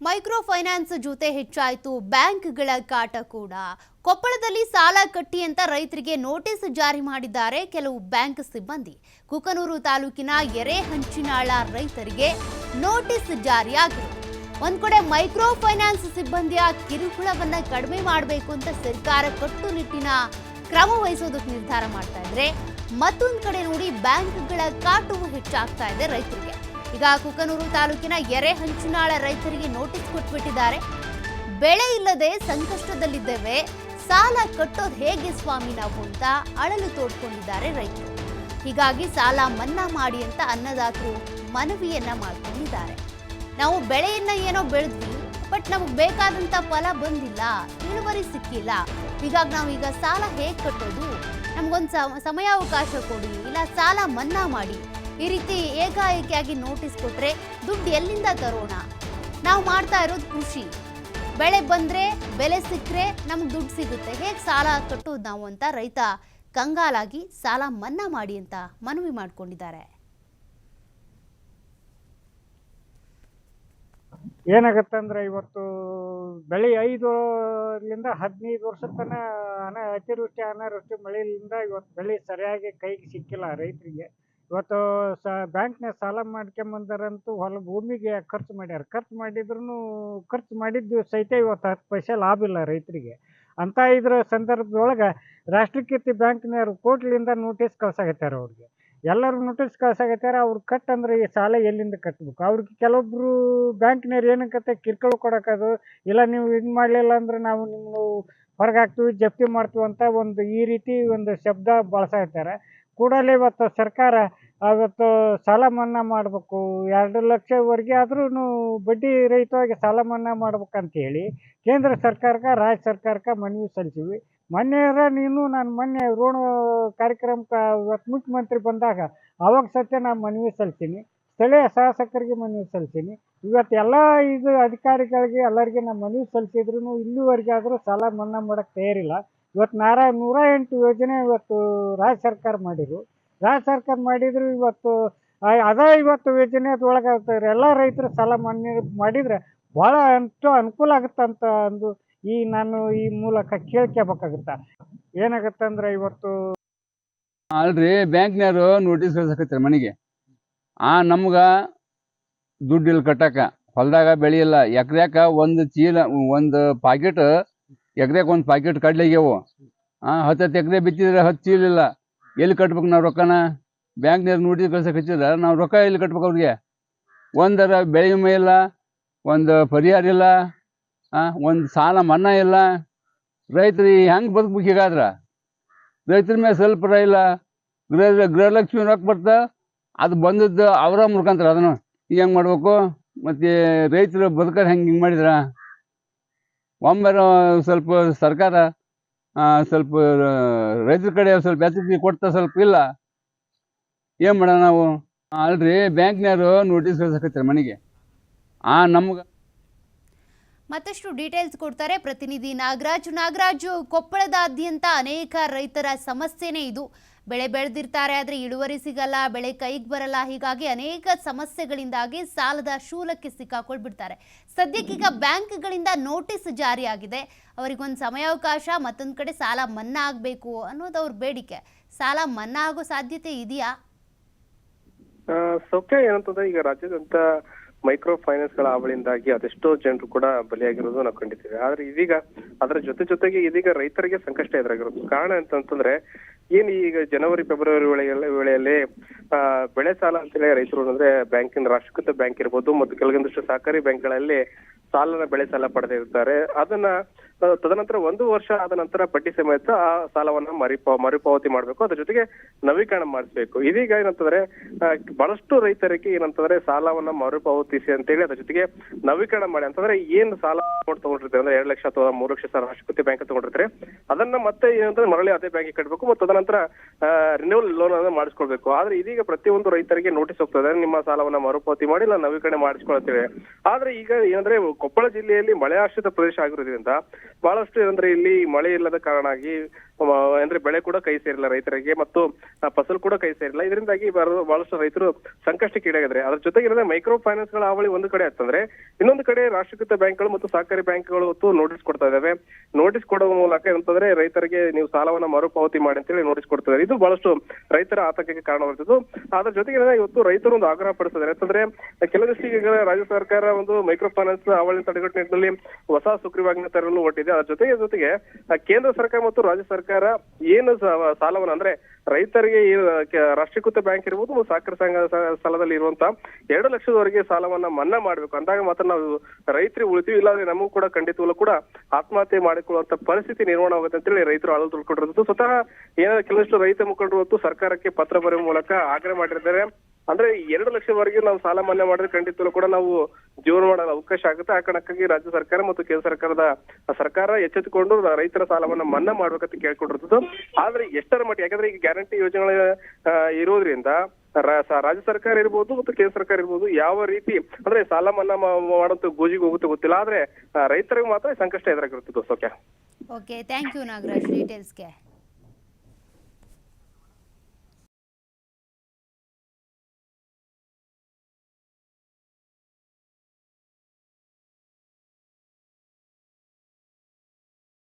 Micro finance ಜೊತೆ ಹೆಚ್ಚಾಯಿತು ಬ್ಯಾಂಕ್ಗಳ ಕಾಟ ಕೂಡ. ಕೊಪ್ಪಳದಲ್ಲಿ ಸಾಲ ಕಟ್ಟಿ ಅಂತ ರೈತರಿಗೆ ನೋಟಿಸ್ ಜಾರಿ ಮಾಡಿದ್ದಾರೆ ಕೆಲವು ಬ್ಯಾಂಕ್ ಸಿಬ್ಬಂದಿ. ಕುಕನೂರು ತಾಲೂಕಿನ ಎರೆಹಂಚಿನಾಳ ರೈತರಿಗೆ ನೋಟಿಸ್ ಜಾರಿಯಾಗಿದೆ. ಒಂದ್ ಕಡೆ ಮೈಕ್ರೋ ಫೈನಾನ್ಸ್ ಸಿಬ್ಬಂದಿಯ ಕಿರುಕುಳವನ್ನ ಕಡಿಮೆ ಮಾಡಬೇಕು ಅಂತ ಸರ್ಕಾರ ಕಟ್ಟುನಿಟ್ಟಿನ ಕ್ರಮ ವಹಿಸೋದಕ್ಕೆ ನಿರ್ಧಾರ ಮಾಡ್ತಾ ಇದ್ರೆ, ಮತ್ತೊಂದು ಕಡೆ ನೋಡಿ ಬ್ಯಾಂಕ್ಗಳ ಕಾಟವು ಹೆಚ್ಚಾಗ್ತಾ ಇದೆ ರೈತರಿಗೆ. ಈಗ ಕುಕನೂರು ತಾಲೂಕಿನ ಎರೆಹಂಚಿನಾಳ ರೈತರಿಗೆ ನೋಟಿಸ್ ಕೊಟ್ಬಿಟ್ಟಿದ್ದಾರೆ. ಬೆಳೆ ಇಲ್ಲದೆ ಸಂಕಷ್ಟದಲ್ಲಿದ್ದೇವೆ, ಸಾಲ ಕಟ್ಟೋದು ಹೇಗೆ ಸ್ವಾಮಿ ನಾವು ಅಂತ ಅಳಲು ತೋಡ್ಕೊಂಡಿದ್ದಾರೆ ರೈತರು. ಹೀಗಾಗಿ ಸಾಲ ಮನ್ನಾ ಮಾಡಿ ಅಂತ ಅನ್ನದಾತರು ಮನವಿಯನ್ನ ಮಾಡ್ಕೊಂಡಿದ್ದಾರೆ. ನಾವು ಬೆಳೆಯನ್ನ ಏನೋ ಬೆಳೆದ್ವಿ, ಬಟ್ ನಮಗೆ ಬೇಕಾದಂತ ಫಲ ಬಂದಿಲ್ಲ, ಇಳುವರಿ ಸಿಕ್ಕಿಲ್ಲ. ಹೀಗಾಗಿ ನಾವೀಗ ಸಾಲ ಹೇಗೆ ಕಟ್ಟೋದು, ನಮಗೊಂದು ಸಮಯಾವಕಾಶ ಕೊಡಿ, ಇಲ್ಲ ಸಾಲ ಮನ್ನಾ ಮಾಡಿ. ಈ ರೀತಿ ಏಕಾಏಕಿಯಾಗಿ ನೋಟಿಸ್ ಕೊಟ್ರೆ ದುಡ್ಡು ಎಲ್ಲಿಂದ ತರೋಣ? ನಾವು ಮಾಡ್ತಾ ಇರೋದು ಕೃಷಿ, ಬೆಳೆ ಬಂದ್ರೆ ಬೆಲೆ ಸಿಕ್ಕರೆ ನಮ್ಗೆ ದುಡ್ಡು ಸಿಗುತ್ತೆ, ಹೇಗೆ ಸಾಲ ಕಟ್ಟೋದು ನಾವು ಅಂತ ರೈತ ಕಂಗಾಲಾಗಿ ಸಾಲ ಮನ್ನಾ ಮಾಡಿ ಅಂತ ಮನವಿ ಮಾಡ್ಕೊಂಡಿದ್ದಾರೆ. ಏನಾಗತ್ತಂದ್ರೆ ಇವತ್ತು ಬೆಳೆ 5ರಿಂದ 15 ವರ್ಷದ ತನಕ ಅತಿವೃಷ್ಟಿ ಅನಾವೃಷ್ಟಿ ಮಳೆಯಿಂದ ಇವತ್ತು ಬೆಳೆ ಸರಿಯಾಗಿ ಕೈಗೆ ಸಿಕ್ಕಿಲ್ಲ ರೈತರಿಗೆ. ಇವತ್ತು ಬ್ಯಾಂಕ್ನಾಗ ಸಾಲ ಮಾಡ್ಕೊಂಬಂದಾರಂತೂ ಹೊಲ ಭೂಮಿಗೆ ಖರ್ಚು ಮಾಡ್ಯಾರ. ಖರ್ಚು ಮಾಡಿದ್ದು ಸಹಿತ ಇವತ್ತು 10 ಪೈಸೆ ಲಾಭ ಇಲ್ಲ ರೈತರಿಗೆ. ಅಂತ ಇದ್ರ ಸಂದರ್ಭದೊಳಗೆ ರಾಷ್ಟ್ರೀಕೃತ ಬ್ಯಾಂಕ್ನವ್ರು ಕೋರ್ಟ್ಲಿಂದ ನೋಟಿಸ್ ಕಳ್ಸಾಕತ್ಯಾರ. ಅವ್ರಿಗೆ ಎಲ್ಲರೂ ನೋಟಿಸ್ ಕಳ್ಸಾಕತ್ಯಾರ. ಅವ್ರು ಕಟ್ಟಂದ್ರೆ ಈ ಸಾಲ ಎಲ್ಲಿಂದ ಕಟ್ಟಬೇಕು? ಅವ್ರಿಗೆ ಕೆಲವೊಬ್ರು ಬ್ಯಾಂಕ್ನವ್ರು ಏನಕ್ಕತ್ತೆ ಕಿರ್ಕಳು ಕೊಡೋಕ್ಕದು, ಇಲ್ಲ ನೀವು ಇದು ಮಾಡಲಿಲ್ಲ ಅಂದ್ರೆ ನಾವು ನಿಮ್ಮನ್ನು ಹೊರಗೆ ಹಾಕ್ತೀವಿ, ಜಪ್ತಿ ಮಾಡ್ತೀವಿ ಅಂತ ಈ ರೀತಿ ಒಂದು ಶಬ್ದ ಬಳಸಾಕತ್ಯಾರ. ಕೂಡಲೇ ಇವತ್ತು ಸರ್ಕಾರ ಅವತ್ತು ಸಾಲ ಮನ್ನಾ ಮಾಡಬೇಕು, 2 ಲಕ್ಷವರೆಗೆ ಆದ್ರೂ ಬಡ್ಡಿ ರಹಿತವಾಗಿ ಸಾಲ ಮನ್ನಾ ಮಾಡ್ಬೇಕಂತೇಳಿ ಕೇಂದ್ರ ಸರ್ಕಾರಕ್ಕೆ ರಾಜ್ಯ ಸರ್ಕಾರಕ್ಕೆ ಮನವಿ ಸಲ್ಲಿಸಿವಿ. ನಾನು ಮೊನ್ನೆ ಋಣ ಕಾರ್ಯಕ್ರಮಕ್ಕೆ ಇವತ್ತು ಮುಖ್ಯಮಂತ್ರಿ ಬಂದಾಗ ಅವಾಗ ಸತ್ಯ ನಾನು ಮನವಿ ಸಲ್ಲಿಸೀನಿ, ಸ್ಥಳೀಯ ಶಾಸಕರಿಗೆ ಮನವಿ ಸಲ್ಲಿಸೀನಿ. ಇವತ್ತು ಎಲ್ಲ ಇದು ಅಧಿಕಾರಿಗಳಿಗೆ ಎಲ್ಲರಿಗೆ ನಾನು ಮನವಿ ಸಲ್ಲಿಸಿದ್ರು ಇಲ್ಲಿವರೆಗೆ ಆದರೂ ಸಾಲ ಮನ್ನಾ ಮಾಡೋಕ್ಕೆ ತಯಾರಿಲ್ಲ. ಇವತ್ತು 108 ಯೋಜನೆ ಇವತ್ತು ರಾಜ್ಯ ಸರ್ಕಾರ ಮಾಡಿದ್ರು. ಇವತ್ತು ಇವತ್ತು ಯೋಜನೆ ಒಳಗೆ ಎಲ್ಲ ರೈತರು ಸಾಲ ಮನ್ನಾ ಮಾಡಿದರೆ ಭಾಳ ಅನುಕೂಲ ಆಗುತ್ತಂತ ಅಂದು ನಾನು ಈ ಮೂಲಕ ಕೇಳ್ಕೋಬೇಕಾಗುತ್ತ. ಏನಾಗತ್ತಂದ್ರೆ ಇವತ್ತು ಅಲ್ರಿ ಬ್ಯಾಂಕ್ನವರು ನೋಟಿಸ್ ಕಳ್ಸಕತ್ತಾರೆ ಮನೆಗೆ. ನಮ್ಗೆ ದುಡ್ಡು ಇಲ್ಲಿ ಕಟ್ಟಕ, ಹೊಲದಾಗ ಬೆಳೆಯಿಲ್ಲ, ಎಕ್ರ್ಯಾಕ ಒಂದು ಪಾಕೆಟ್ ಎಕ್ರೆಗೆ ಒಂದು ಪಾಕೆಟ್ ಕಡ್ಲೆಗ್ಯಾವು. 10 ಎಕರೆ ಬಿತ್ತಿದ್ರೆ 10 ಚೀಲ ಇಲ್ಲ. ಎಲ್ಲಿ ಕಟ್ಬೇಕು ನಾವು ರೊಕ್ಕನ? ಬ್ಯಾಂಕ್ನವ್ರು ನೋಟಿಸ್ ಕಳ್ಸಕತ್ತಿದ್ರೆ ನಾವು ರೊಕ್ಕ ಎಲ್ಲಿ ಕಟ್ಬೇಕು ಅವ್ರಿಗೆ? ಒಂದರ ಬೆಳೆ ವಿಮೆ ಇಲ್ಲ, ಒಂದು ಪರಿಹಾರ ಇಲ್ಲ, ಒಂದು ಸಾಲ ಮನ್ನಾ ಇಲ್ಲ. ರೈತರು ಹೆಂಗೆ ಬದುಕ್ಬೇಕು? ಹೀಗಾದ್ರೆ ರೈತರ ಮೇಲೆ ಸ್ವಲ್ಪ ಇಲ್ಲ. ಗೃಹಲಕ್ಷ್ಮಿ ರೊಕ್ಕ ಬರ್ತಾ ಅದು ಬಂದದ್ದು ಅವರ ಮುರ್ಕಂತಾರೆ. ಅದನ್ನು ಹೆಂಗೆ ಮಾಡ್ಬೇಕು? ಮತ್ತು ರೈತರು ಬದುಕೋದು ಹಿಂಗೆ ಮಾಡಿದ್ರ ಒಮ್ಮೆ ಸ್ವಲ್ಪ ಸರ್ಕಾರ ಸ್ವಲ್ಪ ರೈತರ ಕಡೆ ಸ್ವಲ್ಪ ಎಚ್ಚರಿಕೆ ಕೊಡ್ತಾ ಸ್ವಲ್ಪ ಇಲ್ಲ. ಏನು ಮಾಡೋಣ ನಾವು? ಅಲ್ರಿ ಬ್ಯಾಂಕ್ನವರು ನೋಟಿಸ್ ಕಳ್ಸಕತ್ತಾರೆ ಮನೆಗೆ. ನಮ್ಗೆ ಮತ್ತಷ್ಟು ಡೀಟೇಲ್ಸ್ ಕೊಡ್ತಾರೆ ಪ್ರತಿನಿಧಿ ನಾಗರಾಜು. ಕೊಪ್ಪಳದಾದ್ಯಂತ ಅನೇಕ ರೈತರ ಸಮಸ್ಯೆನೇ ಇದು. ಬೆಳೆ ಬೆಳೆದಿರ್ತಾರೆ, ಆದರೆ ಇಳುವರಿ ಸಿಗಲ್ಲ, ಬೆಳೆ ಕೈಗೆ ಬರಲ್ಲ. ಹೀಗಾಗಿ ಅನೇಕ ಸಮಸ್ಯೆಗಳಿಂದಾಗಿ ಸಾಲದ ಶೂಲಕ್ಕೆ ಸಿಕ್ಕಾಕೊಳ್ಬಿಡ್ತಾರೆ. ಸದ್ಯಕ್ಕೀಗ ಬ್ಯಾಂಕ್ಗಳಿಂದ ನೋಟಿಸ್ ಜಾರಿಯಾಗಿದೆ. ಅವರಿಗೊಂದು ಸಮಯಾವಕಾಶ, ಮತ್ತೊಂದು ಕಡೆ ಸಾಲ ಮನ್ನಾ ಆಗಬೇಕು ಅನ್ನೋದು ಅವ್ರ ಬೇಡಿಕೆ. ಸಾಲ ಮನ್ನಾ ಆಗೋ ಸಾಧ್ಯತೆ ಇದೆಯಾ? ಸೌಖ್ಯ ಏನಂತಂದ್ರೆ, ಈಗ ರಾಜ್ಯದಂತ ಮೈಕ್ರೋ ಫೈನಾನ್ಸ್ ಗಳ ಹಾವಳಿಯಿಂದಾಗಿ ಅದೆಷ್ಟೋ ಜನರು ಕೂಡ ಬಲಿಯಾಗಿರೋದು ನಾವು ಕಂಡಿದ್ದೀವಿ. ಆದ್ರೆ ಇದೀಗ ಅದರ ಜೊತೆಗೆ ಇದೀಗ ರೈತರಿಗೆ ಸಂಕಷ್ಟ ಎದುರಾಗಿರೋದು. ಕಾರಣ ಅಂತಂದ್ರೆ ಏನ್ ಈಗ ಜನವರಿ ಫೆಬ್ರವರಿ ವೇಳೆಯಲ್ಲಿ ಬೆಳೆ ಸಾಲ ಅಂತೇಳಿ ರೈತರು ಅಂದ್ರೆ ಬ್ಯಾಂಕಿನ ರಾಷ್ಟ್ರೀಕೃತ ಬ್ಯಾಂಕ್ ಇರ್ಬೋದು ಮತ್ತು ಕೆಲವೊಂದಿಷ್ಟು ಸಹಕಾರಿ ಬ್ಯಾಂಕ್ಗಳಲ್ಲಿ ಬೆಳೆ ಸಾಲ ಪಡೆದಿರ್ತಾರೆ. ಅದನ್ನ ತದನಂತರ 1 ವರ್ಷ ಆದ ನಂತರ ಬಡ್ಡಿ ಸಮೇತ ಆ ಸಾಲವನ್ನ ಮರುಪಾವತಿ ಮಾಡ್ಬೇಕು, ಅದ್ರ ಜೊತೆಗೆ ನವೀಕರಣ ಮಾಡಿಸ್ಬೇಕು. ಇದೀಗ ಏನಂತಂದ್ರೆ ಬಹಳಷ್ಟು ರೈತರಿಗೆ ಏನಂತಂದ್ರೆ ಸಾಲವನ್ನ ಮರುಪಾವತಿಸಿ ಅಂತೇಳಿ ಅದ್ರ ಜೊತೆಗೆ ನವೀಕರಣ ಮಾಡಿ ಅಂತಂದ್ರೆ ಏನ್ ಸಾಲ ತಗೊಂಡಿರ್ತಾರೆ ಅಂದ್ರೆ 2 ಲಕ್ಷ ಅಥವಾ 3 ಲಕ್ಷ ಸಾಲ ರಾಷ್ಟ್ರೀಕೃತ ಬ್ಯಾಂಕ್ ತಗೊಂಡಿರ್ತಾರೆ, ಅದನ್ನ ಮತ್ತೆ ಏನಂದ್ರೆ ಮರಳಿ ಅದೇ ಬ್ಯಾಂಕಿಗೆ ಕಟ್ಟಬೇಕು ಮತ್ತು ತದನಂತರ ರಿನ್ಯೂವಲ್ ಲೋನ್ ಅನ್ನ ಮಾಡಿಸ್ಕೊಳ್ಬೇಕು. ಆದ್ರೆ ಇದೀಗ ಪ್ರತಿಯೊಂದು ರೈತರಿಗೆ ನೋಟಿಸ್ ಹೋಗ್ತದೆ, ನಿಮ್ಮ ಸಾಲವನ್ನ ಮರುಪಾವತಿ ಮಾಡಿ ಇಲ್ಲ ನವೀಕರಣ ಮಾಡಿಸ್ಕೊಳ್ತೇವೆ. ಆದ್ರೆ ಈಗ ಏನಂದ್ರೆ ಕೊಪ್ಪಳ ಜಿಲ್ಲೆಯಲ್ಲಿ ಮಳೆ ಆಶ್ರಿತ ಪ್ರದೇಶ ಆಗಿರೋದ್ರಿಂದ ಬಹಳಷ್ಟು ಏನಂದ್ರೆ ಇಲ್ಲಿ ಮಳೆ ಇಲ್ಲದ ಕಾರಣಾಗಿ ಅಂದ್ರೆ ಬೆಳೆ ಕೂಡ ಕೈ ಸೇರಿಲ್ಲ ರೈತರಿಗೆ ಮತ್ತು ಫಸಲು ಕೂಡ ಕೈ ಸೇರಿಲ್ಲ. ಇದರಿಂದಾಗಿ ಬಹಳಷ್ಟು ರೈತರು ಸಂಕಷ್ಟಕ್ಕೀಡಾಗಿದ್ದಾರೆ. ಅದ್ರ ಜೊತೆಗೆ ಮೈಕ್ರೋ ಫೈನಾನ್ಸ್ ಗಳ ಹಾವಳಿ ಒಂದು ಕಡೆ ಆಗ್ತಂದ್ರೆ, ಇನ್ನೊಂದು ಕಡೆ ರಾಷ್ಟ್ರೀಕೃತ ಬ್ಯಾಂಕ್ಗಳು ಮತ್ತು ಸಹಕಾರಿ ಬ್ಯಾಂಕ್ಗಳು ನೋಟಿಸ್ ಕೊಡ್ತಾ ಇದಾವೆ. ನೋಟಿಸ್ ಕೊಡುವ ಮೂಲಕ ಏನಂತಂದ್ರೆ ರೈತರಿಗೆ ನೀವು ಸಾಲವನ್ನ ಮರುಪಾವತಿ ಮಾಡಿ ಅಂತೇಳಿ ನೋಟಿಸ್ ಕೊಡ್ತಿದ್ದಾರೆ. ಇದು ಬಹಳಷ್ಟು ರೈತರ ಆತಂಕಕ್ಕೆ ಕಾರಣವಾಗಿದ್ದು. ಅದ್ರ ಜೊತೆಗೆ ಇವತ್ತು ರೈತರು ಒಂದು ಆಗ್ರಹ ಪಡಿಸಿದ್ದಾರೆ. ಯಾಕಂದ್ರೆ ಕೆಲವಷ್ಟು ಈಗ ರಾಜ್ಯ ಸರ್ಕಾರ ಒಂದು ಮೈಕ್ರೋ ಫೈನಾನ್ಸ್ ಹಾವಳಿ ತಡೆಗಟ್ಟುವ ನಿಟ್ಟಿನಲ್ಲಿ ಹೊಸ ಸುಗ್ರೀವಾಜ್ಞೆ ತರಲು ಹೊರಟಿದೆ. ಅದ್ರ ಜೊತೆಗೆ ಕೇಂದ್ರ ಸರ್ಕಾರ ಮತ್ತು ರಾಜ್ಯ ಸರ್ಕಾರ ಏನು ಸಾಲವನ್ನ ಅಂದ್ರೆ ರೈತರಿಗೆ ರಾಷ್ಟ್ರೀಕೃತ ಬ್ಯಾಂಕ್ ಇರ್ಬೋದು ಸಹಕಾರ ಸಂಘ ಸಾಲದಲ್ಲಿ ಇರುವಂತ 2 ಲಕ್ಷದವರೆಗೆ ಸಾಲವನ್ನ ಮನ್ನಾ ಮಾಡ್ಬೇಕು. ಅಂದಾಗ ಮಾತ್ರ ನಾವು ರೈತರಿಗೆ ಉಳಿತೀವಿ, ಇಲ್ಲಾಂದ್ರೆ ನಮಗೂ ಕೂಡ ಖಂಡಿತವಲ್ಲೂ ಕೂಡ ಆತ್ಮಹತ್ಯೆ ಮಾಡಿಕೊಳ್ಳುವಂತ ಪರಿಸ್ಥಿತಿ ನಿರ್ಮಾಣ ಆಗುತ್ತೆ ಅಂತೇಳಿ ರೈತರು ಅಳಲು ತೊಳ್ಕೊಂಡಿರೋದು. ಸ್ವತಃ ಏನಾದ್ರು ಕೆಲವಷ್ಟು ರೈತ ಮುಖಂಡರು ಹೊತ್ತು ಸರ್ಕಾರಕ್ಕೆ ಪತ್ರ ಬರೆಯುವ ಮೂಲಕ ಆಗ್ರಹ ಮಾಡಿದ್ದಾರೆ. ಅಂದ್ರೆ 2 ಲಕ್ಷವರೆಗೆ ನಾವು ಸಾಲ ಮನ್ನಾ ಮಾಡಿದ್ರೆ ಖಂಡಿತವಲ್ಲೂ ಕೂಡ ನಾವು ಜೀವನ ಮಾಡಲು ಅವಕಾಶ ಆಗುತ್ತೆ. ಆ ಕಾರಣಕ್ಕಾಗಿ ರಾಜ್ಯ ಸರ್ಕಾರ ಮತ್ತು ಕೇಂದ್ರ ಸರ್ಕಾರ ಎಚ್ಚೆತ್ತುಕೊಂಡು ರೈತರ ಸಾಲವನ್ನ ಮನ್ನಾ ಮಾಡ್ಬೇಕಂತ ಕೇಳ್ಕೊಂಡಿರ್ತದ್ದು. ಆದ್ರೆ ಎಷ್ಟರ ಮಟ್ಟಿಗೆ, ಯಾಕಂದ್ರೆ ಈಗ ಗ್ಯಾರಂಟಿ ಯೋಜನೆಗಳ ಇರೋದ್ರಿಂದ ರಾಜ್ಯ ಸರ್ಕಾರ ಇರ್ಬೋದು ಮತ್ತು ಕೇಂದ್ರ ಸರ್ಕಾರ ಇರ್ಬೋದು ಯಾವ ರೀತಿ ಅಂದ್ರೆ ಸಾಲ ಮನ್ನಾ ಮಾಡುವಂತ ಗೋಜಿಗೆ ಹೋಗುತ್ತೆ ಗೊತ್ತಿಲ್ಲ. ಆದ್ರೆ ರೈತರಿಗೆ ಮಾತ್ರ ಸಂಕಷ್ಟ ಎದುರಾಗಿರುತ್ತೆ. Okay, thank you Nagaraj ಡೀಟೇಲ್ಸ್ಗೆ.